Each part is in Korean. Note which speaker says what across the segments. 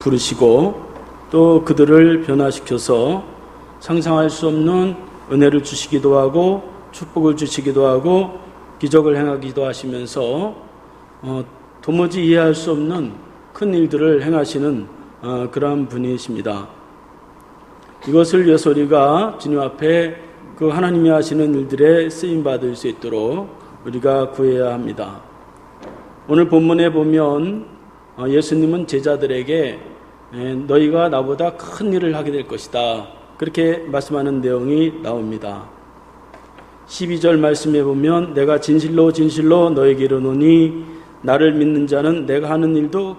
Speaker 1: 부르시고 또 그들을 변화시켜서 상상할 수 없는 은혜를 주시기도 하고 축복을 주시기도 하고 기적을 행하기도 하시면서 도무지 이해할 수 없는 큰 일들을 행하시는 그러한 분이십니다. 이것을 위해서 우리가 주님 앞에 그 하나님이 하시는 일들에 쓰임받을 수 있도록 우리가 구해야 합니다. 오늘 본문에 보면 예수님은 제자들에게 너희가 나보다 큰 일을 하게 될 것이다, 그렇게 말씀하는 내용이 나옵니다. 12절 말씀에 보면 내가 진실로 진실로 너에게 이르노니 나를 믿는 자는 내가 하는 일도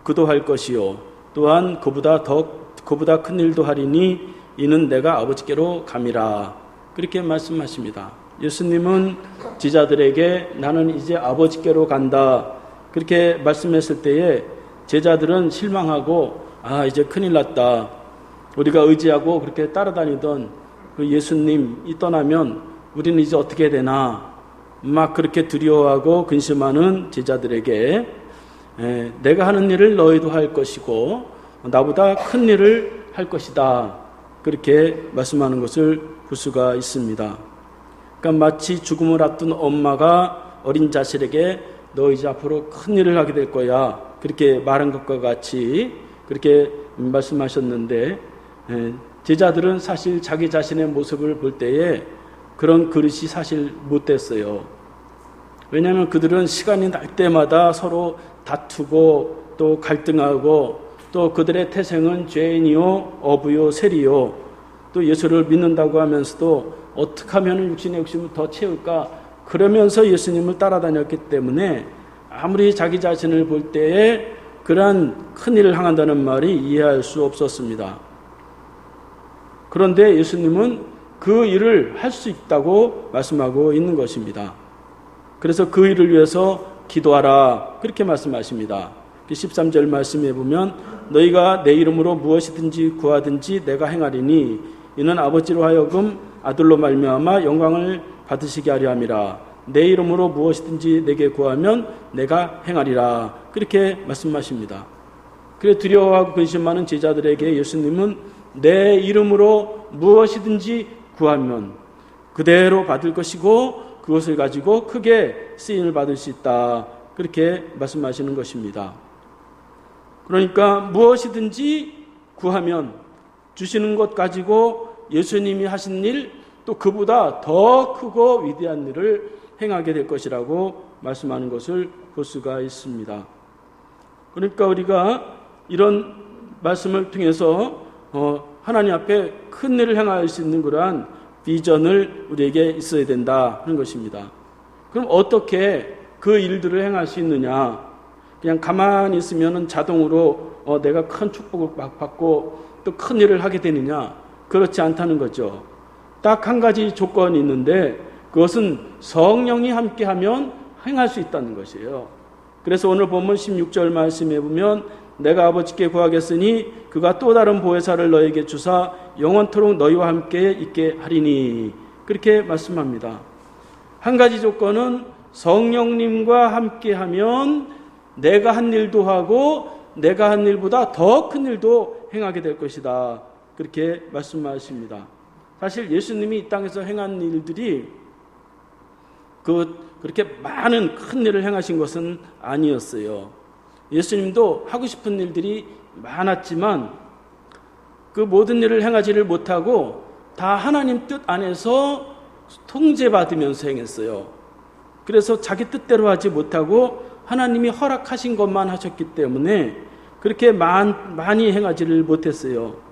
Speaker 1: 그도 할 것이요 또한 그보다 큰 일도 하리니 이는 내가 아버지께로 감이라, 그렇게 말씀하십니다. 예수님은 제자들에게 나는 이제 아버지께로 간다, 그렇게 말씀했을 때에 제자들은 실망하고 이제 큰일 났다, 우리가 의지하고 그렇게 따라다니던 그 예수님이 떠나면 우리는 이제 어떻게 되나 막 그렇게 두려워하고 근심하는 제자들에게 내가 하는 일을 너희도 할 것이고 나보다 큰 일을 할 것이다, 그렇게 말씀하는 것을 볼 수가 있습니다. 그러니까 마치 죽음을 앞둔 엄마가 어린 자식에게 너 이제 앞으로 큰 일을 하게 될 거야, 그렇게 말한 것과 같이 그렇게 말씀하셨는데 제자들은 사실 자기 자신의 모습을 볼 때에 그런 그릇이 사실 못됐어요. 왜냐하면 그들은 시간이 날 때마다 서로 다투고 또 갈등하고 또 그들의 태생은 죄인이요 어부요 세리요 또 예수를 믿는다고 하면서도 어떻게 하면 육신의 욕심을 더 채울까 그러면서 예수님을 따라다녔기 때문에 아무리 자기 자신을 볼 때에 그러한 큰 일을 행한다는 말이 이해할 수 없었습니다. 그런데 예수님은 그 일을 할 수 있다고 말씀하고 있는 것입니다. 그래서 그 일을 위해서 기도하라, 그렇게 말씀하십니다. 13절 말씀에 보면 너희가 내 이름으로 무엇이든지 구하든지 내가 행하리니 이는 아버지로 하여금 아들로 말미암아 영광을 받으시게 하려 함이라. 내 이름으로 무엇이든지 내게 구하면 내가 행하리라, 그렇게 말씀하십니다. 그래 두려워하고 근심하는 제자들에게 예수님은 내 이름으로 무엇이든지 구하면 그대로 받을 것이고 그것을 가지고 크게 쓰임을 받을 수 있다, 그렇게 말씀하시는 것입니다. 그러니까 무엇이든지 구하면 주시는 것 가지고 예수님이 하신 일 또 그보다 더 크고 위대한 일을 행하게 될 것이라고 말씀하는 것을 볼 수가 있습니다. 그러니까 우리가 이런 말씀을 통해서 하나님 앞에 큰 일을 행할 수 있는 그러한 비전을 우리에게 있어야 된다 하는 것입니다. 그럼 어떻게 그 일들을 행할 수 있느냐? 그냥 가만히 있으면 자동으로 내가 큰 축복을 막 받고 또 큰 일을 하게 되느냐? 그렇지 않다는 거죠. 딱 한 가지 조건이 있는데 그것은 성령이 함께하면 행할 수 있다는 것이에요. 그래서 오늘 본문 16절 말씀에 보면 내가 아버지께 구하겠으니 그가 또 다른 보혜사를 너에게 주사 영원토록 너희와 함께 있게 하리니, 그렇게 말씀합니다. 한 가지 조건은 성령님과 함께하면 내가 한 일도 하고 내가 한 일보다 더 큰 일도 행하게 될 것이다, 그렇게 말씀하십니다. 사실 예수님이 이 땅에서 행한 일들이 그렇게 많은 큰 일을 행하신 것은 아니었어요. 예수님도 하고 싶은 일들이 많았지만 그 모든 일을 행하지를 못하고 다 하나님 뜻 안에서 통제받으면서 행했어요. 그래서 자기 뜻대로 하지 못하고 하나님이 허락하신 것만 하셨기 때문에 그렇게 많이 행하지를 못했어요.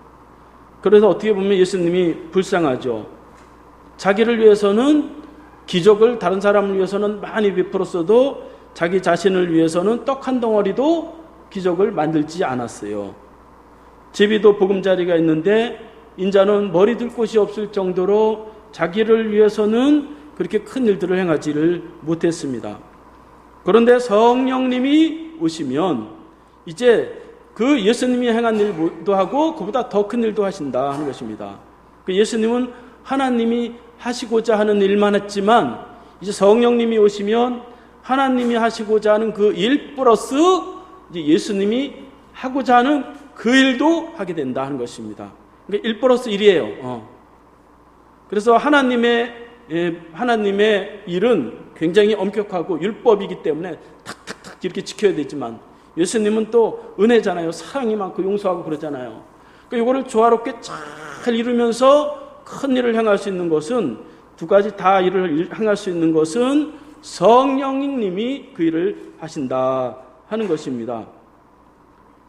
Speaker 1: 그래서 어떻게 보면 예수님이 불쌍하죠. 자기를 위해서는 기적을 다른 사람을 위해서는 많이 베풀었어도 자기 자신을 위해서는 떡 한 덩어리도 기적을 만들지 않았어요. 제비도 보금자리가 있는데 인자는 머리 둘 곳이 없을 정도로 자기를 위해서는 그렇게 큰 일들을 행하지를 못했습니다. 그런데 성령님이 오시면 이제 그 예수님이 행한 일도 하고 그보다 더 큰 일도 하신다 하는 것입니다. 그 예수님은 하나님이 하시고자 하는 일만 했지만 이제 성령님이 오시면 하나님이 하시고자 하는 그 일 플러스 이제 예수님이 하고자 하는 그 일도 하게 된다 하는 것입니다. 그러니까 1+1이에요. 그래서 하나님의 일은 굉장히 엄격하고 율법이기 때문에 탁탁탁 이렇게 지켜야 되지만, 예수님은 또 은혜잖아요. 사랑이 많고 용서하고 그러잖아요. 그러니까 이거를 조화롭게 잘 이루면서 큰 일을 행할 수 있는 것은, 두 가지 다 일을 행할 수 있는 것은 성령님이 그 일을 하신다 하는 것입니다.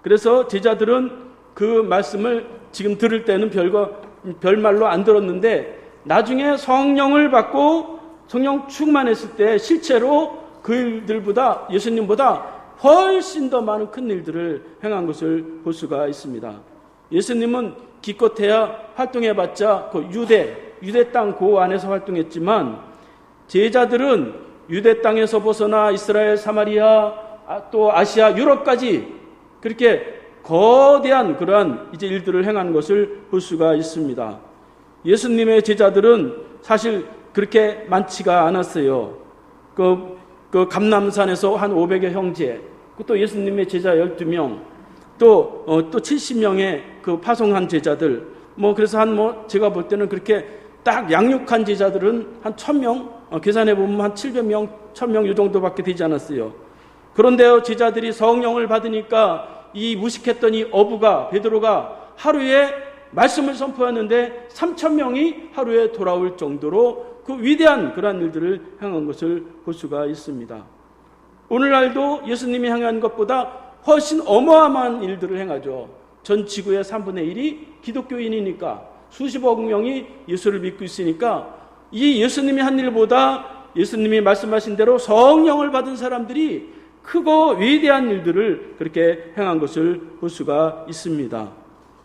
Speaker 1: 그래서 제자들은 그 말씀을 지금 들을 때는 별말로 안 들었는데, 나중에 성령을 받고 성령 충만했을 때 실제로 그 일들보다, 예수님보다 훨씬 더 많은 큰 일들을 행한 것을 볼 수가 있습니다. 예수님은 기껏해야 활동해봤자 그 유대 땅 그 안에서 활동했지만, 제자들은 유대 땅에서 벗어나 이스라엘, 사마리아, 또 아시아, 유럽까지 그렇게 거대한 그러한 이제 일들을 행한 것을 볼 수가 있습니다. 예수님의 제자들은 사실 그렇게 많지가 않았어요. 그 감람산에서 한 500여 형제, 또 예수님의 제자 12명, 또 70명의 그 파송한 제자들, 그래서 제가 볼 때는 그렇게 딱 양육한 제자들은 한 1000명, 계산해 보면 한 700명, 1000명 이 정도밖에 되지 않았어요. 그런데요, 제자들이 성령을 받으니까 이 무식했던 이 어부가, 베드로가 하루에 말씀을 선포했는데 3000명이 하루에 돌아올 정도로 그 위대한 그러한 일들을 행한 것을 볼 수가 있습니다. 오늘날도 예수님이 행한 것보다 훨씬 어마어마한 일들을 행하죠. 전 지구의 3분의 1이 기독교인이니까, 수십억 명이 예수를 믿고 있으니까, 이 예수님이 한 일보다 예수님이 말씀하신 대로 성령을 받은 사람들이 크고 위대한 일들을 그렇게 행한 것을 볼 수가 있습니다.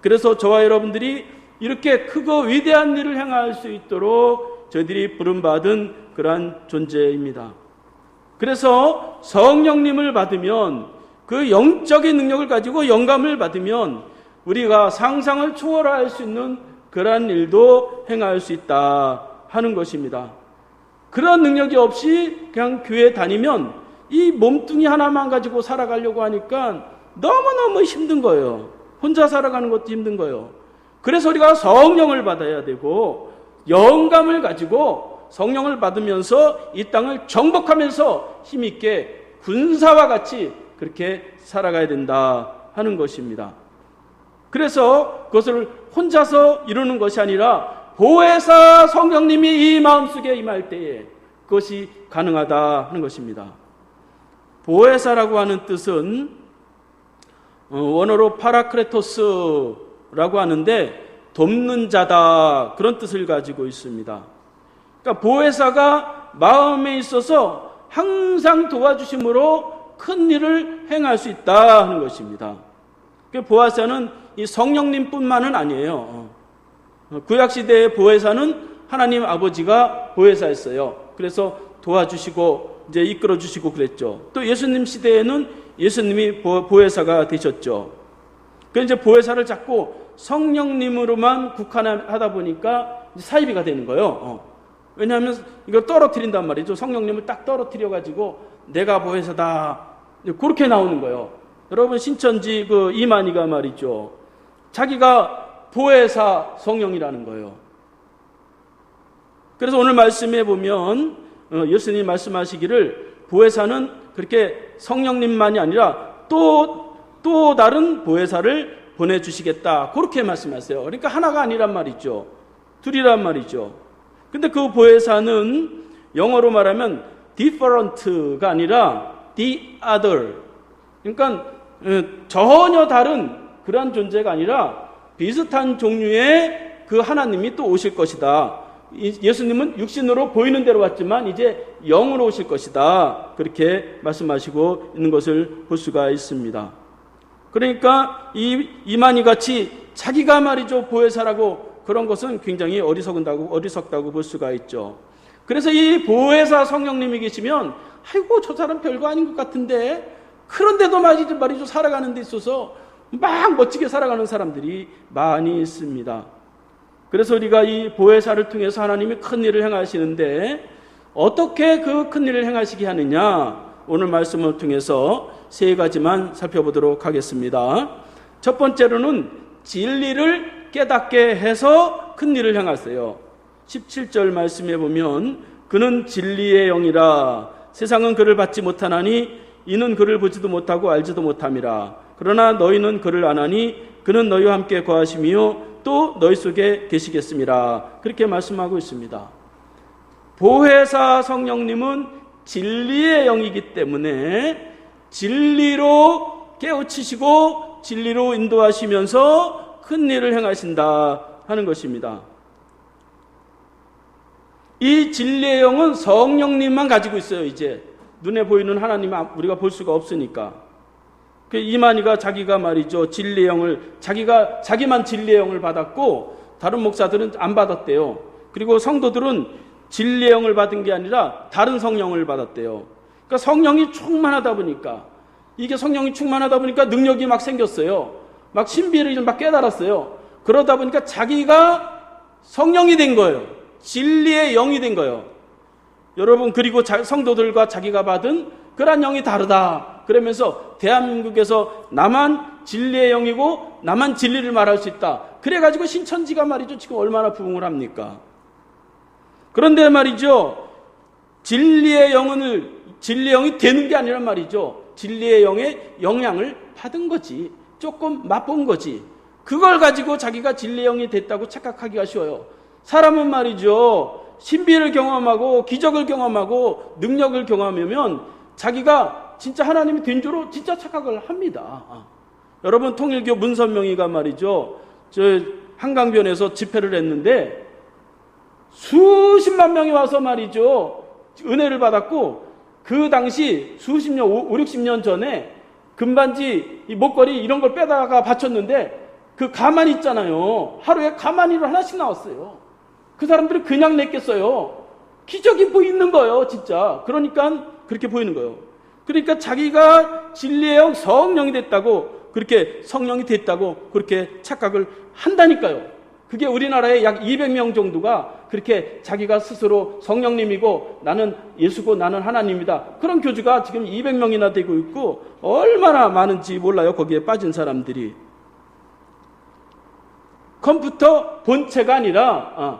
Speaker 1: 그래서 저와 여러분들이 이렇게 크고 위대한 일을 행할 수 있도록 저희들이 부름받은 그러한 존재입니다. 그래서 성령님을 받으면, 그 영적인 능력을 가지고 영감을 받으면 우리가 상상을 초월할 수 있는 그러한 일도 행할 수 있다 하는 것입니다. 그런 능력이 없이 그냥 교회 다니면 이 몸뚱이 하나만 가지고 살아가려고 하니까 너무너무 힘든 거예요. 혼자 살아가는 것도 힘든 거예요. 그래서 우리가 성령을 받아야 되고, 영감을 가지고 성령을 받으면서 이 땅을 정복하면서 힘있게 군사와 같이 그렇게 살아가야 된다 하는 것입니다. 그래서 그것을 혼자서 이루는 것이 아니라 보혜사 성령님이 이 마음속에 임할 때에 그것이 가능하다 하는 것입니다. 보혜사라고 하는 뜻은 원어로 파라크레토스라고 하는데 돕는 자다, 그런 뜻을 가지고 있습니다. 그러니까 보혜사가 마음에 있어서 항상 도와주심으로 큰 일을 행할 수 있다 하는 것입니다. 보혜사는 이 성령님뿐만은 아니에요. 구약시대의 보혜사는 하나님 아버지가 보혜사였어요. 그래서 도와주시고 이제 이끌어주시고 그랬죠. 또 예수님 시대에는 예수님이 보혜사가 되셨죠. 그래서 이제 보혜사를 자꾸 성령님으로만 국한하다 보니까 사이비가 되는 거예요. 왜냐하면 이걸 떨어뜨린단 말이죠. 성령님을 딱 떨어뜨려가지고 내가 보혜사다, 그렇게 나오는 거예요. 여러분, 신천지 그 이만희가 말이죠, 자기가 보혜사 성령이라는 거예요. 그래서 오늘 말씀에 보면 예수님이 말씀하시기를 보혜사는 그렇게 성령님만이 아니라 또 다른 보혜사를 보내주시겠다, 그렇게 말씀하세요. 그러니까 하나가 아니란 말이죠. 둘이란 말이죠. 근데 그 보혜사는 영어로 말하면 different가 아니라 the other, 그러니까 전혀 다른 그러한 존재가 아니라 비슷한 종류의 그 하나님이 또 오실 것이다. 예수님은 육신으로 보이는 대로 왔지만 이제 영으로 오실 것이다, 그렇게 말씀하시고 있는 것을 볼 수가 있습니다. 그러니까 이만희 같이 자기가 말이죠 보혜사라고, 그런 것은 굉장히 어리석다고 볼 수가 있죠. 그래서 이 보혜사 성령님이 계시면, 아이고 저 사람 별거 아닌 것 같은데, 그런데도 말이죠 살아가는 데 있어서 막 멋지게 살아가는 사람들이 많이 있습니다. 그래서 우리가 이 보혜사를 통해서 하나님이 큰 일을 행하시는데, 어떻게 그 큰 일을 행하시게 하느냐, 오늘 말씀을 통해서 세 가지만 살펴보도록 하겠습니다. 첫 번째로는 진리를 깨닫게 해서 큰 일을 행하세요. 17절 말씀에 보면 그는 진리의 영이라 세상은 그를 받지 못하나니 이는 그를 보지도 못하고 알지도 못함이라. 그러나 너희는 그를 아나니 그는 너희와 함께 거하시며 또 너희 속에 계시겠습니다. 그렇게 말씀하고 있습니다. 보혜사 성령님은 진리의 영이기 때문에 진리로 깨우치시고 진리로 인도하시면서 큰 일을 행하신다 하는 것입니다. 이 진리의 영은 성령님만 가지고 있어요. 이제 눈에 보이는 하나님 우리가 볼 수가 없으니까. 이만희가 자기가 말이죠, 진리의 영을 자기만 진리의 영을 받았고 다른 목사들은 안 받았대요. 그리고 성도들은 진리의 영을 받은 게 아니라 다른 성령을 받았대요. 그러니까 성령이 충만하다 보니까 능력이 막 생겼어요. 막 신비를 막 깨달았어요. 그러다 보니까 자기가 성령이 된 거예요. 진리의 영이 된 거예요. 여러분, 그리고 성도들과 자기가 받은 그런 영이 다르다. 그러면서 대한민국에서 나만 진리의 영이고 나만 진리를 말할 수 있다. 그래가지고 신천지가 말이죠, 지금 얼마나 부흥을 합니까? 그런데 말이죠, 진리의 영이 되는 게 아니란 말이죠. 진리의 영의 영향을 받은 거지. 조금 맛본 거지. 그걸 가지고 자기가 진리의 영이 됐다고 착각하기가 쉬워요. 사람은 말이죠, 신비를 경험하고 기적을 경험하고 능력을 경험하면 자기가 진짜 하나님이 된 줄로 진짜 착각을 합니다. 여러분, 통일교 문선명이가 말이죠, 저 한강변에서 집회를 했는데 수십만 명이 와서 말이죠, 은혜를 받았고, 그 당시 수십 년, 5, 60년 전에 금반지, 이 목걸이 이런 걸 빼다가 바쳤는데 그 가만히 있잖아요. 하루에 가만히로 하나씩 나왔어요. 그 사람들이 그냥 냈겠어요. 기적이 보이는 거예요, 진짜. 그러니까 그렇게 보이는 거예요. 그러니까 자기가 진리의 영 성령이 됐다고, 그렇게 성령이 됐다고 그렇게 착각을 한다니까요. 그게 우리나라에 약 200명 정도가 그렇게 자기가 스스로 성령님이고 나는 예수고 나는 하나님이다. 그런 교주가 지금 200명이나 되고 있고 얼마나 많은지 몰라요. 거기에 빠진 사람들이. 컴퓨터 본체가 아니라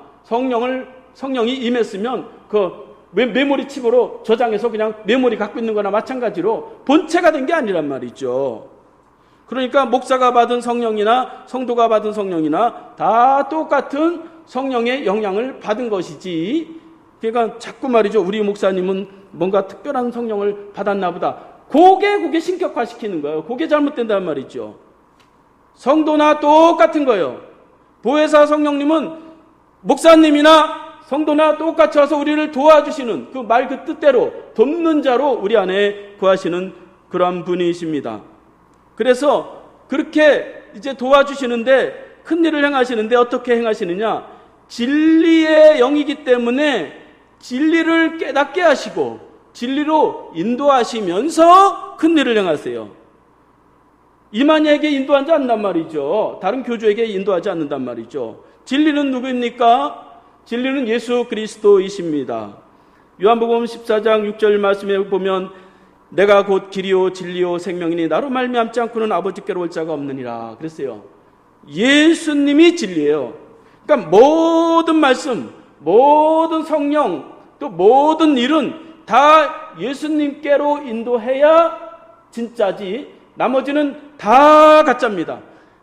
Speaker 1: 성령이 임했으면 그 메모리 칩으로 저장해서 그냥 메모리 갖고 있는 거나 마찬가지로 본체가 된 게 아니란 말이죠. 그러니까 목사가 받은 성령이나 성도가 받은 성령이나 다 똑같은 성령의 영향을 받은 것이지, 그러니까 자꾸 말이죠, 우리 목사님은 뭔가 특별한 성령을 받았나 보다. 그게 신격화시키는 거예요. 그게 잘못된단 말이죠. 성도나 똑같은 거예요. 보혜사 성령님은 목사님이나 성도나 똑같이 와서 우리를 도와주시는 그 말 그 뜻대로 돕는 자로 우리 안에 거하시는 그런 분이십니다. 그래서 그렇게 이제 도와주시는데, 큰 일을 행하시는데 어떻게 행하시느냐? 진리의 영이기 때문에 진리를 깨닫게 하시고 진리로 인도하시면서 큰 일을 행하세요. 이만희에게 인도하지 않는단 말이죠. 다른 교주에게 인도하지 않는단 말이죠. 진리는 누구입니까? 진리는 예수 그리스도이십니다. 요한복음 14장 6절 말씀에 보면 내가 곧 길이요 진리요 생명이니 나로 말미암지 않고는 아버지께로 올 자가 없느니라 그랬어요. 예수님이 진리예요. 그러니까 모든 말씀, 모든 성령, 또 모든 일은 다 예수님께로 인도해야 진짜지, 나머지는 다 가짜입니다.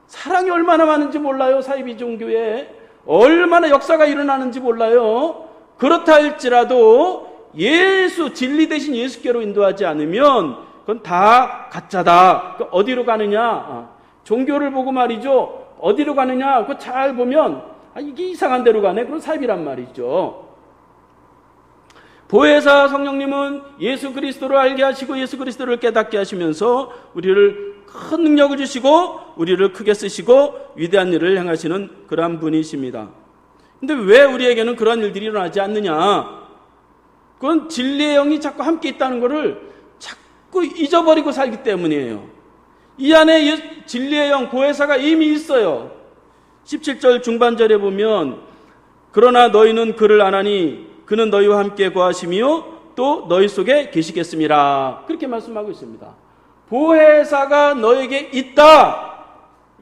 Speaker 1: 사랑이 얼마나 많은지 몰라요. 사이비 종교에 얼마나 역사가 일어나는지 몰라요. 그렇다 할지라도 예수, 진리 대신 예수께로 인도하지 않으면 그건 다 가짜다. 어디로 가느냐? 종교를 보고 말이죠, 어디로 가느냐? 그거 잘 보면 이게 이상한 데로 가네. 그건 사입이란 말이죠. 보혜사 성령님은 예수 그리스도를 알게 하시고 예수 그리스도를 깨닫게 하시면서 우리를 큰 능력을 주시고 우리를 크게 쓰시고 위대한 일을 행하시는 그러한 분이십니다. 근데 왜 우리에게는 그런 일들이 일어나지 않느냐? 그건 진리의 영이 자꾸 함께 있다는 것을 자꾸 잊어버리고 살기 때문이에요. 이 안에 진리의 영, 보혜사가 이미 있어요. 17절 중반절에 보면 그러나 너희는 그를 아나니 그는 너희와 함께 거하시며 또 너희 속에 계시겠습니다. 그렇게 말씀하고 있습니다. 보혜사가 너에게 있다.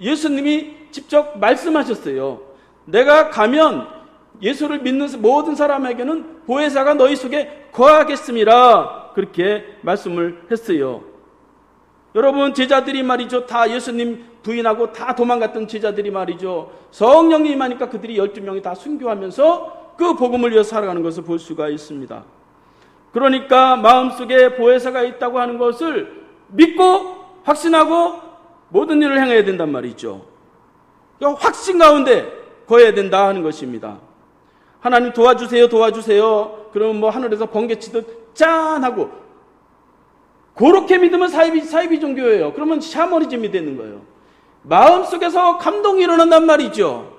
Speaker 1: 예수님이 직접 말씀하셨어요. 내가 가면 예수를 믿는 모든 사람에게는 보혜사가 너희 속에 거하겠음이라. 그렇게 말씀을 했어요. 여러분, 제자들이 말이죠, 다 예수님 부인하고 다 도망갔던 제자들이 말이죠, 성령님이 하니까 그들이 12명이 다 순교하면서 그 복음을 위해서 살아가는 것을 볼 수가 있습니다. 그러니까 마음속에 보혜사가 있다고 하는 것을 믿고 확신하고 모든 일을 행해야 된단 말이죠. 그러니까 확신 가운데 거해야 된다 하는 것입니다. 하나님 도와주세요, 도와주세요. 그러면 뭐 하늘에서 번개 치듯 짠 하고, 그렇게 믿으면 사이비 종교예요. 그러면 샤머니즘이 되는 거예요. 마음속에서 감동이 일어난단 말이죠.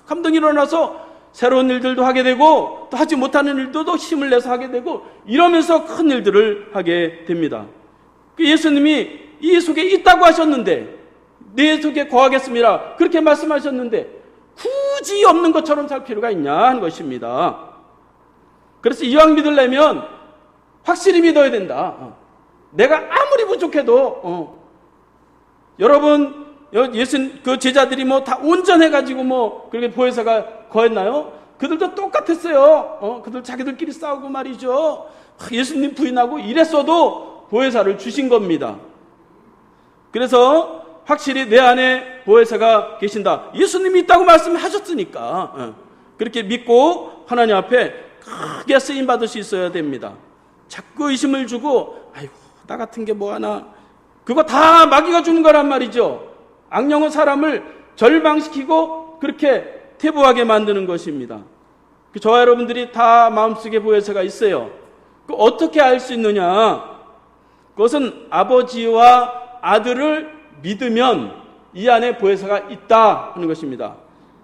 Speaker 1: 감동이 일어나서 새로운 일들도 하게 되고 또 하지 못하는 일들도 힘을 내서 하게 되고, 이러면서 큰 일들을 하게 됩니다. 예수님이 이 속에 있다고 하셨는데, 내 속에 거하겠습니다, 그렇게 말씀하셨는데 굳이 없는 것처럼 살 필요가 있냐 하는 것입니다. 그래서 이왕 믿으려면 확실히 믿어야 된다. 내가 아무리 부족해도 여러분, 그 제자들이 뭐 다 온전해가지고 뭐 그렇게 보혜사가 거했나요? 그들도 똑같았어요. 그들 자기들끼리 싸우고 말이죠. 예수님 부인하고 이랬어도 보혜사를 주신 겁니다. 그래서 확실히 내 안에 보혜사가 계신다. 예수님이 있다고 말씀하셨으니까 그렇게 믿고 하나님 앞에 크게 쓰임받을 수 있어야 됩니다. 자꾸 의심을 주고, 아이고 나 같은 게 뭐하나, 그거 다 마귀가 주는 거란 말이죠. 악령은 사람을 절망시키고 그렇게 퇴보하게 만드는 것입니다. 저와 여러분들이 다 마음속에 보혜사가 있어요. 그 어떻게 알 수 있느냐? 그것은 아버지와 아들을 믿으면 이 안에 보혜사가 있다 하는 것입니다.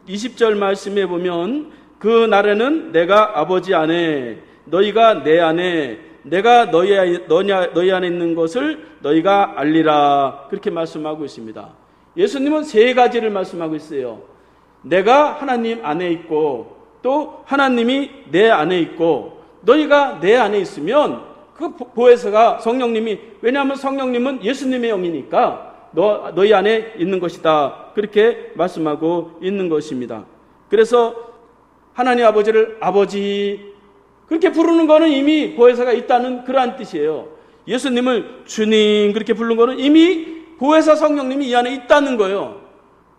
Speaker 1: 20절 말씀에 보면, 그 날에는 내가 아버지 안에, 너희가 내 안에, 내가 너희 안에 있는 것을 너희가 알리라. 그렇게 말씀하고 있습니다. 예수님은 세 가지를 말씀하고 있어요. 내가 하나님 안에 있고, 또 하나님이 내 안에 있고, 너희가 내 안에 있으면 그 보혜사가 성령님이, 왜냐하면 성령님은 예수님의 영이니까 너희 안에 있는 것이다. 그렇게 말씀하고 있는 것입니다. 그래서 하나님 아버지를 아버지 그렇게 부르는 거는 이미 보혜사가 있다는 그러한 뜻이에요. 예수님을 주님 그렇게 부르는 거는 이미 보혜사 성령님이 이 안에 있다는 거예요.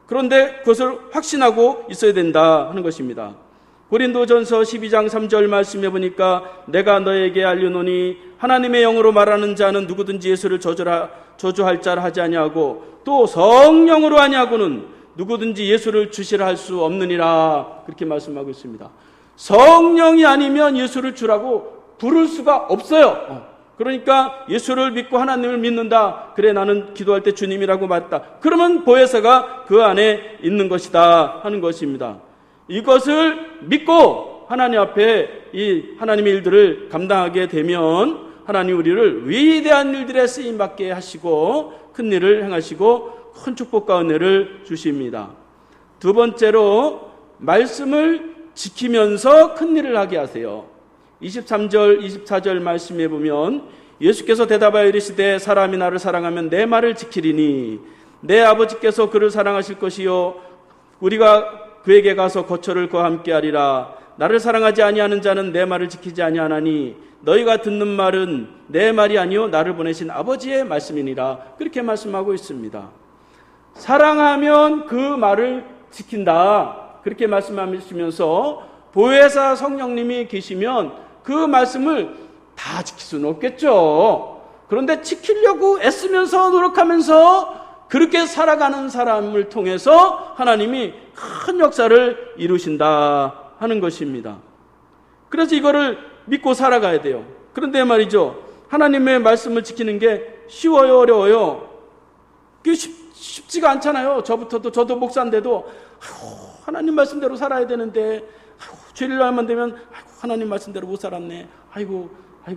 Speaker 1: 그런데 그것을 확신하고 있어야 된다 하는 것입니다. 고린도전서 12장 3절 말씀해 보니까, 내가 너에게 알려노니 하나님의 영으로 말하는 자는 누구든지 예수를 저주할 자를 하지 아니하고, 또 성령으로 아니하고는 누구든지 예수를 주시라 할 수 없느니라. 그렇게 말씀하고 있습니다. 성령이 아니면 예수를 주라고 부를 수가 없어요. 그러니까 예수를 믿고 하나님을 믿는다, 그래 나는 기도할 때 주님이라고 말했다, 그러면 보혜사가 그 안에 있는 것이다 하는 것입니다. 이것을 믿고 하나님 앞에 이 하나님의 일들을 감당하게 되면 하나님 우리를 위대한 일들에 쓰임받게 하시고 큰 일을 행하시고 큰 축복과 은혜를 주십니다. 두 번째로, 말씀을 지키면서 큰 일을 하게 하세요. 23절 24절 말씀에 보면, 예수께서 대답하여 이르시되 사람이 나를 사랑하면 내 말을 지키리니 내 아버지께서 그를 사랑하실 것이요 우리가 그에게 가서 거처를 그와 함께 하리라. 나를 사랑하지 아니하는 자는 내 말을 지키지 아니하나니 너희가 듣는 말은 내 말이 아니요 나를 보내신 아버지의 말씀이니라. 그렇게 말씀하고 있습니다. 사랑하면 그 말을 지킨다, 그렇게 말씀하시면서 보혜사 성령님이 계시면 그 말씀을 다 지킬 수는 없겠죠. 그런데 지키려고 애쓰면서 노력하면서 그렇게 살아가는 사람을 통해서 하나님이 큰 역사를 이루신다 하는 것입니다. 그래서 이거를 믿고 살아가야 돼요. 그런데 말이죠, 하나님의 말씀을 지키는 게 쉬워요, 어려워요? 그게 쉽지가 않잖아요. 저도 목사인데도 하나님 말씀대로 살아야 되는데 주일날만 되면 하나님 말씀대로 못 살았네, 아이고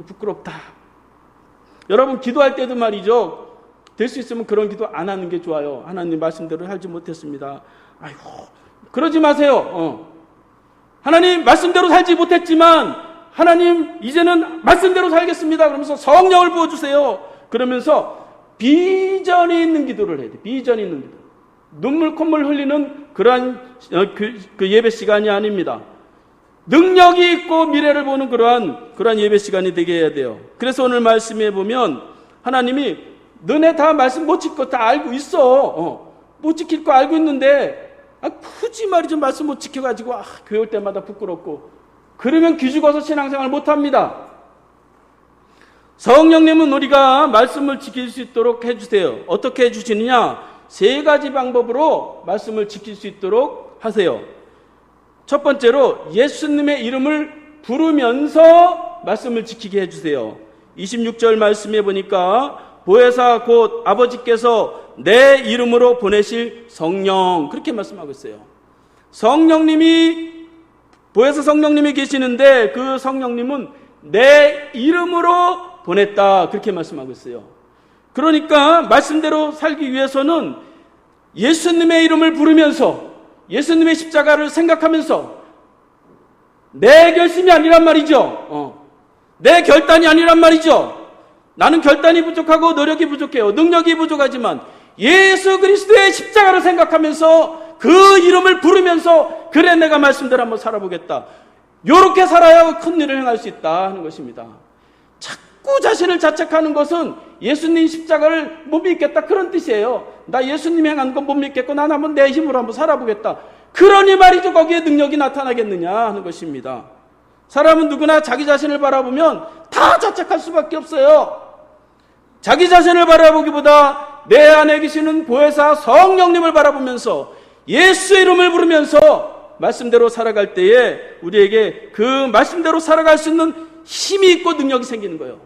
Speaker 1: 부끄럽다. 여러분, 기도할 때도 말이죠, 될 수 있으면 그런 기도 안 하는 게 좋아요. 하나님 말씀대로 살지 못했습니다, 아이고 그러지 마세요. 하나님 말씀대로 살지 못했지만 하나님 이제는 말씀대로 살겠습니다 그러면서 성령을 부어주세요. 그러면서 비전이 있는 기도를 해야 돼. 비전이 있는 기도. 눈물 콧물 흘리는 그러한 그 예배 시간이 아닙니다. 능력이 있고 미래를 보는 그러한 예배 시간이 되게 해야 돼요. 그래서 오늘 말씀해 보면 하나님이 너네 다 말씀 못 지킬 거 다 알고 있어. 못 지킬 거 알고 있는데 굳이 말이죠. 말씀 못 지켜가지고 교회 올 때마다 부끄럽고 그러면 기죽어서 신앙생활 못합니다. 성령님은 우리가 말씀을 지킬 수 있도록 해주세요. 어떻게 해주시느냐? 3가지 방법으로 말씀을 지킬 수 있도록 하세요. 첫 번째로 예수님의 이름을 부르면서 말씀을 지키게 해주세요. 26절 말씀해 보니까 보혜사 곧 아버지께서 내 이름으로 보내실 성령, 그렇게 말씀하고 있어요. 보혜사 성령님이 계시는데 그 성령님은 내 이름으로 보냈다, 그렇게 말씀하고 있어요. 그러니까 말씀대로 살기 위해서는 예수님의 이름을 부르면서 예수님의 십자가를 생각하면서 내 결심이 아니란 말이죠. 내 결단이 아니란 말이죠. 나는 결단이 부족하고 노력이 부족해요. 능력이 부족하지만 예수 그리스도의 십자가를 생각하면서 그 이름을 부르면서 그래 내가 말씀대로 한번 살아보겠다. 이렇게 살아야 큰 일을 행할 수 있다 하는 것입니다. 자꾸 자신을 자책하는 것은 예수님 십자가를 못 믿겠다 그런 뜻이에요. 나 예수님이 행한 건 못 믿겠고 난 한번 내 힘으로 한번 살아보겠다. 그러니 말이죠. 거기에 능력이 나타나겠느냐 하는 것입니다. 사람은 누구나 자기 자신을 바라보면 다 자책할 수밖에 없어요. 자기 자신을 바라보기보다 내 안에 계시는 보혜사 성령님을 바라보면서 예수 이름을 부르면서 말씀대로 살아갈 때에 우리에게 그 말씀대로 살아갈 수 있는 힘이 있고 능력이 생기는 거예요.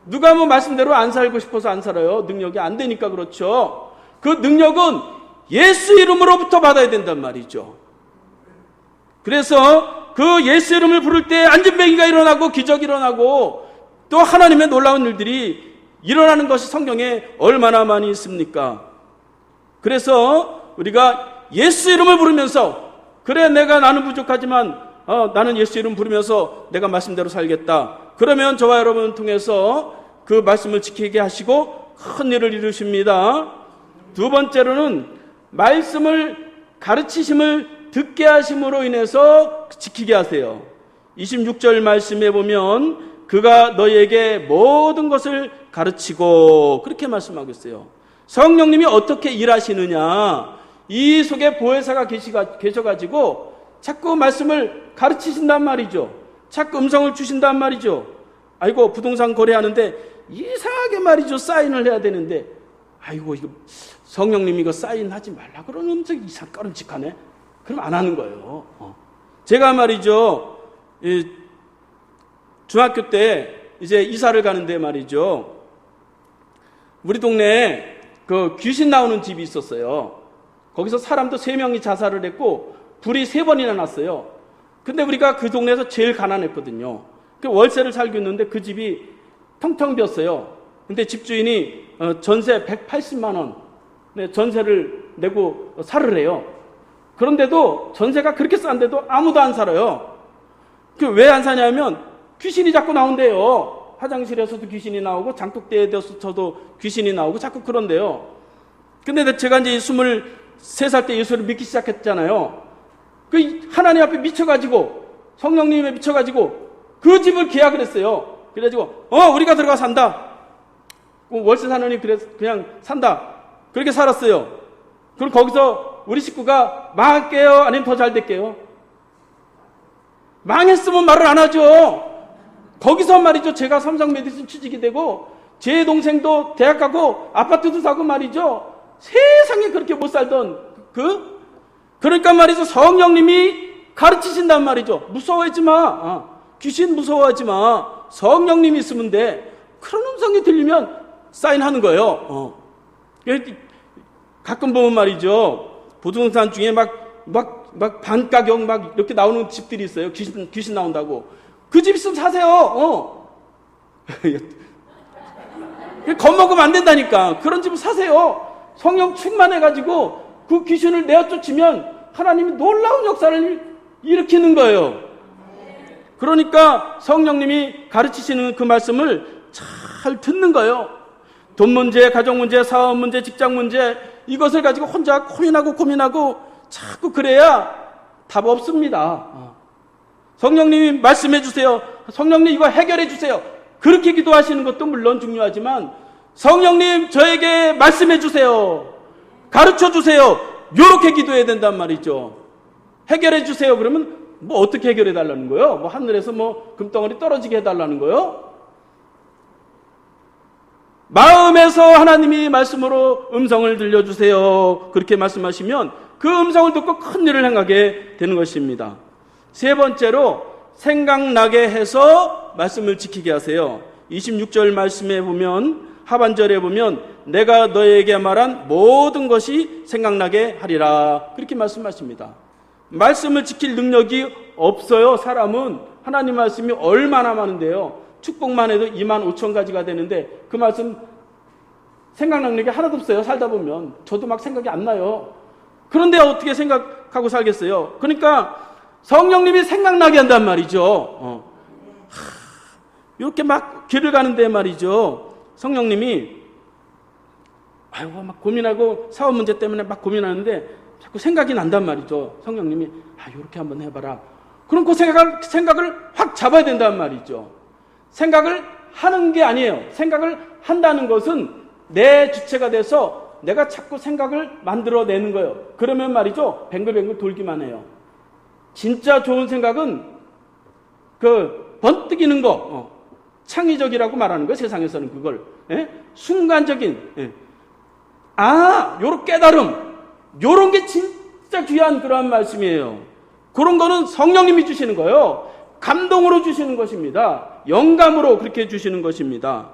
Speaker 1: 누가 말씀대로 안 살고 싶어서 안 살아요? 능력이 안 되니까 그렇죠. 그 능력은 예수 이름으로부터 받아야 된단 말이죠. 그래서 그 예수 이름을 부를 때 안진뱅이가 일어나고 기적이 일어나고 또 하나님의 놀라운 일들이 일어나는 것이 성경에 얼마나 많이 있습니까? 그래서 우리가 예수 이름을 부르면서 그래 나는 부족하지만 나는 예수 이름 부르면서 내가 말씀대로 살겠다. 그러면 저와 여러분을 통해서 그 말씀을 지키게 하시고 큰 일을 이루십니다. 두 번째로는 말씀을 가르치심을 듣게 하심으로 인해서 지키게 하세요. 26절 말씀에 보면 그가 너희에게 모든 것을 가르치고 그렇게 말씀하고 있어요. 성령님이 어떻게 일하시느냐, 이 속에 보혜사가 계셔가지고 자꾸 말씀을 가르치신단 말이죠. 자꾸 음성을 주신단 말이죠. 아이고 부동산 거래하는데 이상하게 말이죠. 사인을 해야 되는데 아이고 이거 성령님이 이거 사인하지 말라 그러는 음성이 이상 꺼름직하네. 그럼 안 하는 거예요. 제가 말이죠. 중학교 때 이제 이사를 가는데 말이죠. 우리 동네에 그 귀신 나오는 집이 있었어요. 거기서 사람도 3명이 자살을 했고 불이 3번이나 났어요. 근데 우리가 그 동네에서 제일 가난했거든요. 그 월세를 살고 있는데 그 집이 텅텅 비었어요. 근데 집주인이 전세 180만 원 전세를 내고 살을 해요. 그런데도 전세가 그렇게 싼데도 아무도 안 살아요. 그 왜 안 사냐면 귀신이 자꾸 나온대요. 화장실에서도 귀신이 나오고 장독대에서도 귀신이 나오고 자꾸 그런데요. 근데 제가 이제 23살 때 예수를 믿기 시작했잖아요. 그 하나님 앞에 미쳐가지고 성령님에 미쳐가지고 그 집을 계약을 했어요. 그래가지고 우리가 들어가 산다. 월세 사느니 그래서 그냥 산다. 그렇게 살았어요. 그럼 거기서 우리 식구가 망할게요? 아니면 더 잘 될게요? 망했으면 말을 안 하죠. 거기서 말이죠. 제가 삼성 메디슨 취직이 되고 제 동생도 대학 가고 아파트도 사고 말이죠. 세상에 그렇게 못 살던 그러니까 말이죠. 성령님이 가르치신단 말이죠. 무서워하지 마. 귀신 무서워하지 마. 성령님이 있으면 돼. 그런 음성이 들리면 사인하는 거예요. 가끔 보면 말이죠. 부동산 중에 막 반가격 막 이렇게 나오는 집들이 있어요. 귀신 나온다고. 그 집 있으면 사세요. 겁먹으면 안 된다니까. 그런 집을 사세요. 성령 충만해가지고 그 귀신을 내어쫓으면 하나님이 놀라운 역사를 일으키는 거예요. 그러니까 성령님이 가르치시는 그 말씀을 잘 듣는 거예요. 돈 문제, 가정 문제, 사업 문제, 직장 문제, 이것을 가지고 혼자 고민하고 자꾸 그래야 답 없습니다. 성령님이 말씀해 주세요. 성령님 이거 해결해 주세요. 그렇게 기도하시는 것도 물론 중요하지만 성령님 저에게 말씀해 주세요. 가르쳐 주세요. 이렇게 기도해야 된단 말이죠. 해결해 주세요. 그러면 뭐 어떻게 해결해 달라는 거예요? 뭐 하늘에서 뭐 금덩어리 떨어지게 해달라는 거예요? 마음에서 하나님이 말씀으로 음성을 들려주세요. 그렇게 말씀하시면 그 음성을 듣고 큰 일을 행하게 되는 것입니다. 세 번째로 생각나게 해서 말씀을 지키게 하세요. 26절 말씀에 보면 하반절에 보면 내가 너에게 말한 모든 것이 생각나게 하리라. 그렇게 말씀하십니다. 말씀을 지킬 능력이 없어요. 사람은 하나님 말씀이 얼마나 많은데요. 축복만 해도 25,000가지가 되는데 그 말씀 생각나는 게 하나도 없어요. 살다 보면 저도 막 생각이 안 나요. 그런데 어떻게 생각하고 살겠어요? 그러니까 성령님이 생각나게 한단 말이죠. 이렇게 막 길을 가는데 말이죠. 성령님이 막 고민하고 사업 문제 때문에 막 고민하는데 자꾸 생각이 난단 말이죠. 성령님이 이렇게 한번 해봐라. 그럼 그 생각을 확 잡아야 된단 말이죠. 생각을 하는 게 아니에요. 생각을 한다는 것은 내 주체가 돼서 내가 자꾸 생각을 만들어내는 거예요. 그러면 말이죠. 뱅글뱅글 돌기만 해요. 진짜 좋은 생각은 그 번뜩이는 거, 창의적이라고 말하는 거예요. 세상에서는 그걸. 순간적인, 요런 깨달음, 요런 게 진짜 귀한 그러한 말씀이에요. 그런 거는 성령님이 주시는 거예요. 감동으로 주시는 것입니다. 영감으로 그렇게 주시는 것입니다.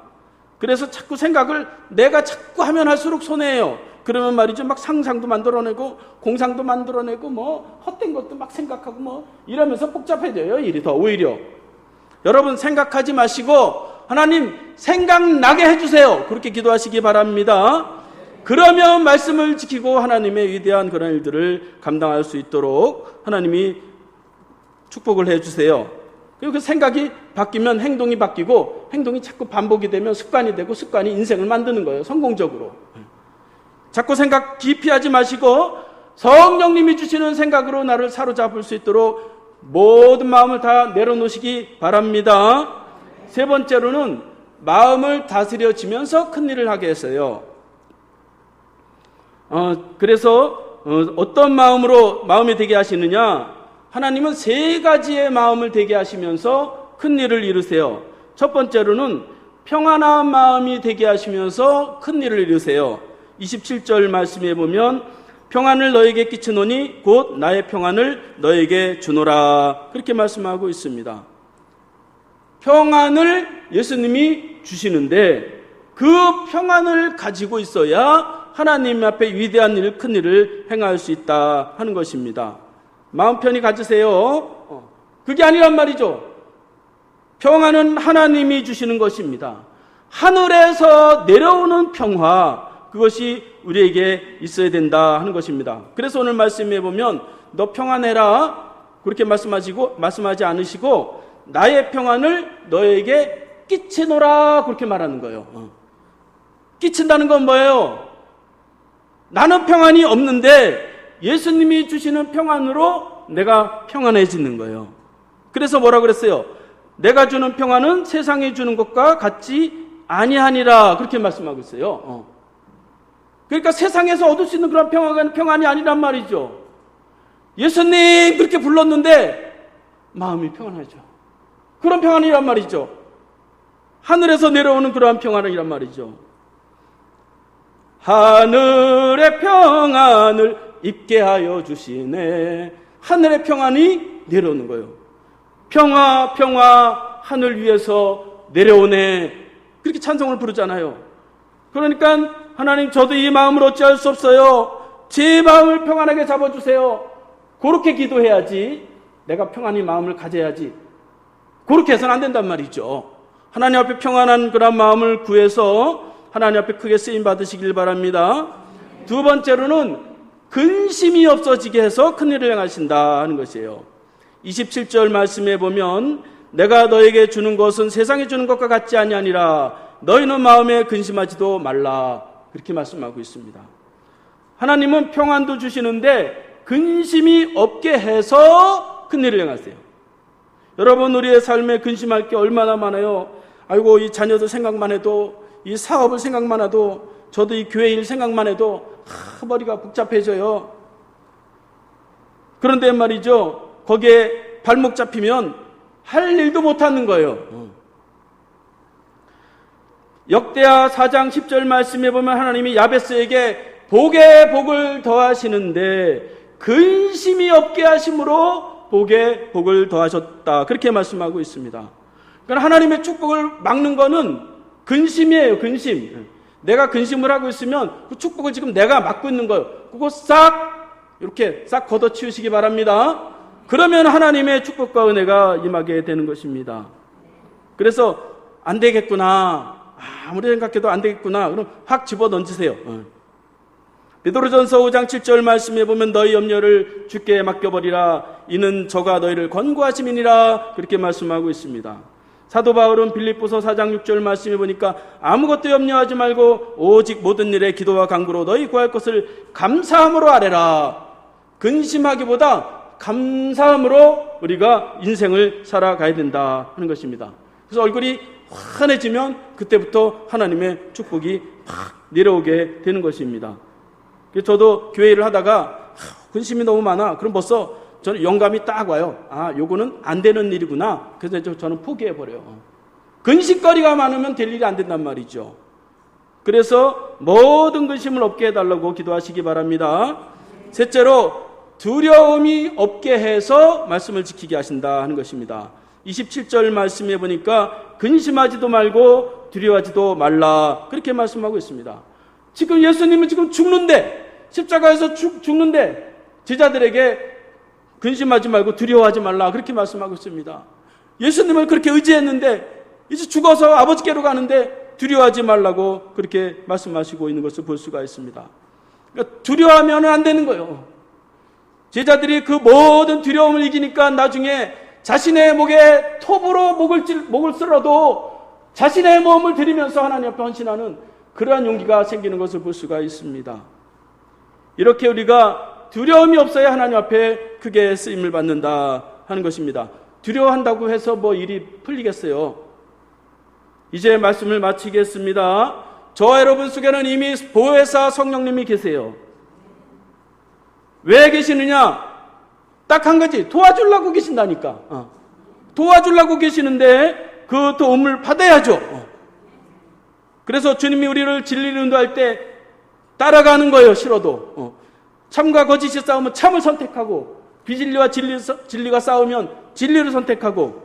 Speaker 1: 그래서 자꾸 생각을 내가 자꾸 하면 할수록 손해예요. 그러면 말이죠. 막 상상도 만들어내고 공상도 만들어내고 뭐 헛된 것도 막 생각하고 뭐 이러면서 복잡해져요. 일이 더 오히려. 여러분 생각하지 마시고 하나님 생각나게 해주세요. 그렇게 기도하시기 바랍니다. 그러면 말씀을 지키고 하나님의 위대한 그런 일들을 감당할 수 있도록 하나님이 축복을 해주세요. 그리고 그 생각이 바뀌면 행동이 바뀌고 행동이 자꾸 반복이 되면 습관이 되고 습관이 인생을 만드는 거예요. 성공적으로. 자꾸 생각 깊이 하지 마시고 성령님이 주시는 생각으로 나를 사로잡을 수 있도록 모든 마음을 다 내려놓으시기 바랍니다. 세 번째로는 마음을 다스려지면서 큰 일을 하게 했어요. 그래서 어떤 마음이 되게 하시느냐? 하나님은 세 가지의 마음을 되게 하시면서 큰 일을 이루세요. 첫 번째로는 평안한 마음이 되게 하시면서 큰 일을 이루세요. 27절 말씀에 보면 평안을 너에게 끼치노니 곧 나의 평안을 너에게 주노라. 그렇게 말씀하고 있습니다. 평안을 예수님이 주시는데 그 평안을 가지고 있어야 하나님 앞에 위대한 일, 큰 일을 행할 수 있다 하는 것입니다. 마음 편히 가지세요. 그게 아니란 말이죠. 평안은 하나님이 주시는 것입니다. 하늘에서 내려오는 평화, 그것이 우리에게 있어야 된다 하는 것입니다. 그래서 오늘 말씀해 보면 너 평안해라 그렇게 말씀하지 않으시고 나의 평안을 너에게 끼치노라 그렇게 말하는 거예요. 끼친다는 건 뭐예요? 나는 평안이 없는데 예수님이 주시는 평안으로 내가 평안해지는 거예요. 그래서 뭐라 그랬어요? 내가 주는 평안은 세상이 주는 것과 같지 아니하니라 그렇게 말씀하고 있어요. 그러니까 세상에서 얻을 수 있는 그런 평안이 아니란 말이죠. 예수님 그렇게 불렀는데 마음이 평안하죠. 그런 평안이란 말이죠. 하늘에서 내려오는 그러한 평안이란 말이죠. 하늘의 평안을 입게 하여 주시네. 하늘의 평안이 내려오는 거예요. 평화 평화 하늘 위에서 내려오네. 그렇게 찬송을 부르잖아요. 그러니까 하나님 저도 이 마음을 어찌할 수 없어요. 제 마음을 평안하게 잡아주세요. 그렇게 기도해야지. 내가 평안히 마음을 가져야지. 그렇게 해서는 안 된단 말이죠. 하나님 앞에 평안한 그런 마음을 구해서 하나님 앞에 크게 쓰임 받으시길 바랍니다. 두 번째로는 근심이 없어지게 해서 큰일을 행하신다 하는 것이에요. 27절 말씀에 보면 내가 너에게 주는 것은 세상이 주는 것과 같지 아니하니라. 너희는 마음에 근심하지도 말라. 그렇게 말씀하고 있습니다. 하나님은 평안도 주시는데 근심이 없게 해서 큰일을 행하세요. 여러분, 우리의 삶에 근심할 게 얼마나 많아요. 아이고, 이 자녀들 생각만 해도, 이 사업을 생각만 해도, 저도 이 교회 일 생각만 해도 머리가 복잡해져요. 그런데 말이죠, 거기에 발목 잡히면 할 일도 못하는 거예요. 역대하 4장 10절 말씀에 보면 하나님이 야베스에게 복에 복을 더하시는데 근심이 없게 하심으로 복에 복을 더하셨다. 그렇게 말씀하고 있습니다. 그러니까 하나님의 축복을 막는 거는 근심이에요. 근심. 내가 근심을 하고 있으면 그 축복을 지금 내가 막고 있는 거예요. 그거 이렇게 싹 걷어치우시기 바랍니다. 그러면 하나님의 축복과 은혜가 임하게 되는 것입니다. 그래서 안 되겠구나, 아무리 생각해도 안 되겠구나, 그럼 확 집어던지세요. 베드로전서 5장 7절 말씀에 보면 너희 염려를 주께 맡겨버리라, 이는 저가 너희를 권고하심이니라. 그렇게 말씀하고 있습니다. 사도 바울은 빌립보서 4장 6절 말씀에 보니까 아무것도 염려하지 말고 오직 모든 일에 기도와 간구로 너희 구할 것을 감사함으로 아뢰라. 근심하기보다 감사함으로 우리가 인생을 살아가야 된다 하는 것입니다. 그래서 얼굴이 환해지면 그때부터 하나님의 축복이 팍 내려오게 되는 것입니다. 그래서 저도 교회 일을 하다가 근심이 너무 많아. 그럼 벌써 저는 영감이 딱 와요. 요거는 안 되는 일이구나. 그래서 저는 포기해버려요. 근심거리가 많으면 될 일이 안 된단 말이죠. 그래서 모든 근심을 없게 해달라고 기도하시기 바랍니다. 셋째로, 두려움이 없게 해서 말씀을 지키게 하신다 하는 것입니다. 27절 말씀해 보니까 근심하지도 말고 두려워하지도 말라. 그렇게 말씀하고 있습니다. 지금 예수님은 지금 죽는데, 십자가에서 죽는데 제자들에게 근심하지 말고 두려워하지 말라. 그렇게 말씀하고 있습니다. 예수님을 그렇게 의지했는데 이제 죽어서 아버지께로 가는데 두려워하지 말라고 그렇게 말씀하시고 있는 것을 볼 수가 있습니다. 그러니까 두려워하면 안 되는 거예요. 제자들이 그 모든 두려움을 이기니까 나중에 자신의 목에 톱으로 목을 쓸어도 자신의 몸을 들이면서 하나님 앞에 헌신하는 그러한 용기가 생기는 것을 볼 수가 있습니다. 이렇게 우리가 두려움이 없어야 하나님 앞에 크게 쓰임을 받는다 하는 것입니다. 두려워한다고 해서 뭐 일이 풀리겠어요? 이제 말씀을 마치겠습니다. 저와 여러분 속에는 이미 보혜사 성령님이 계세요. 왜 계시느냐? 딱 한 가지, 도와주려고 계신다니까. 도와주려고 계시는데 그 도움을 받아야죠. 그래서 주님이 우리를 진리를 인도할 때 따라가는 거예요. 싫어도. 참과 거짓이 싸우면 참을 선택하고, 비진리와 진리가 싸우면 진리를 선택하고,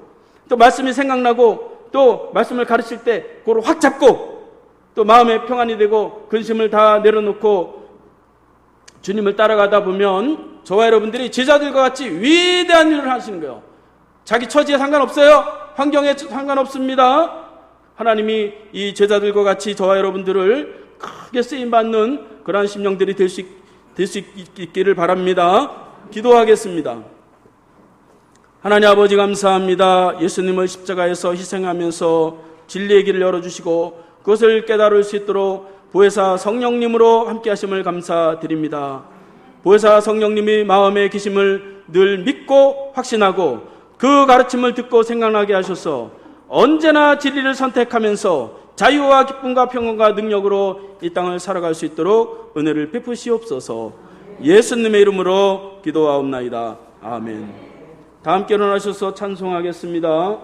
Speaker 1: 또 말씀이 생각나고 또 말씀을 가르칠 때 그걸 확 잡고, 또 마음에 평안이 되고 근심을 다 내려놓고 주님을 따라가다 보면 저와 여러분들이 제자들과 같이 위대한 일을 하시는 거예요. 자기 처지에 상관없어요. 환경에 상관없습니다. 하나님이 이 제자들과 같이 저와 여러분들을 크게 쓰임받는 그러한 심령들이 될 수 있기를 바랍니다. 기도하겠습니다. 하나님 아버지 감사합니다. 예수님을 십자가에서 희생하면서 진리의 길을 열어주시고 그것을 깨달을 수 있도록 보혜사 성령님으로 함께 하심을 감사드립니다. 보혜사 성령님이 마음에 계심을 늘 믿고 확신하고 그 가르침을 듣고 생각나게 하셔서 언제나 진리를 선택하면서 자유와 기쁨과 평안과 능력으로 이 땅을 살아갈 수 있도록 은혜를 베푸시옵소서. 예수님의 이름으로 기도하옵나이다. 아멘. 다 함께 일어나셔서 찬송하겠습니다.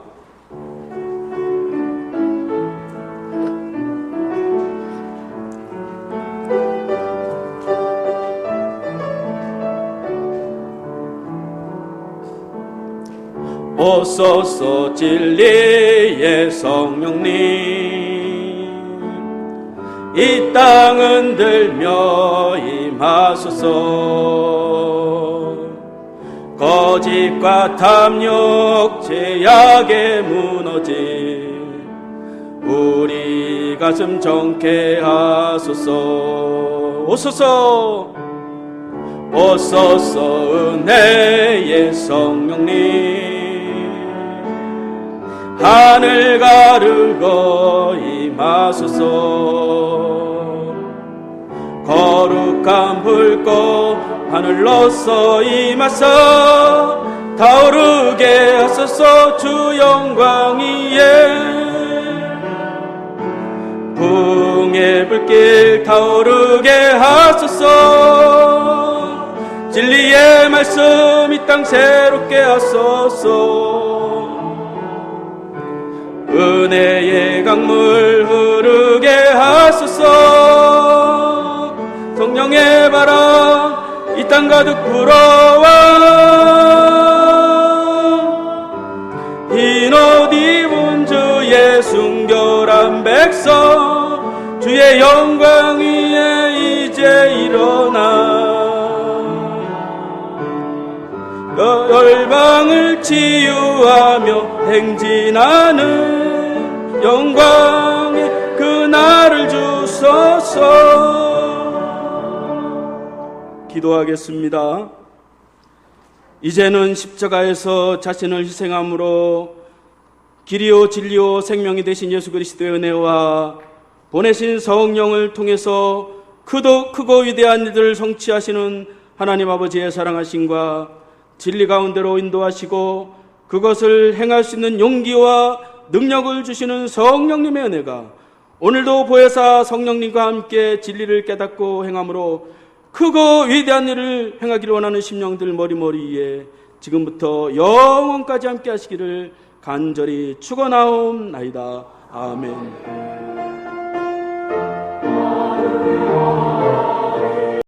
Speaker 1: 오소서 진리의 성령님, 이 땅 흔들며 임하소서. 거짓과 탐욕 죄악에 무너진 우리 가슴 정케 하소서. 오소서 은혜의 성령님, 하늘 가르고 임하소서. 거룩한 불꽃 하늘로서 임하사 타오르게 하소서. 주 영광 위에 풍의 불길 타오르게 하소서. 진리의 말씀 이 땅 새롭게 하소서. 은혜의 강물 흐르게 하소서. 성령의 바람 이 땅 가득 불어와 흰 옷 입은 주의 순결한 백성 주의 영광 위에 이제 일어나 열방을 치유하며 행진하는 영광의 그날을 주소서. 기도하겠습니다. 이제는 십자가에서 자신을 희생함으로 길이요 진리요 생명이 되신 예수 그리스도의 은혜와 보내신 성령을 통해서 크고 위대한 일들을 성취하시는 하나님 아버지의 사랑하심과 진리 가운데로 인도하시고 그것을 행할 수 있는 용기와 능력을 주시는 성령님의 은혜가 오늘도 보혜사 성령님과 함께 진리를 깨닫고 행함으로 크고 위대한 일을 행하기를 원하는 심령들 머리머리에 지금부터 영원까지 함께 하시기를 간절히 축원하옵나이다. 아멘.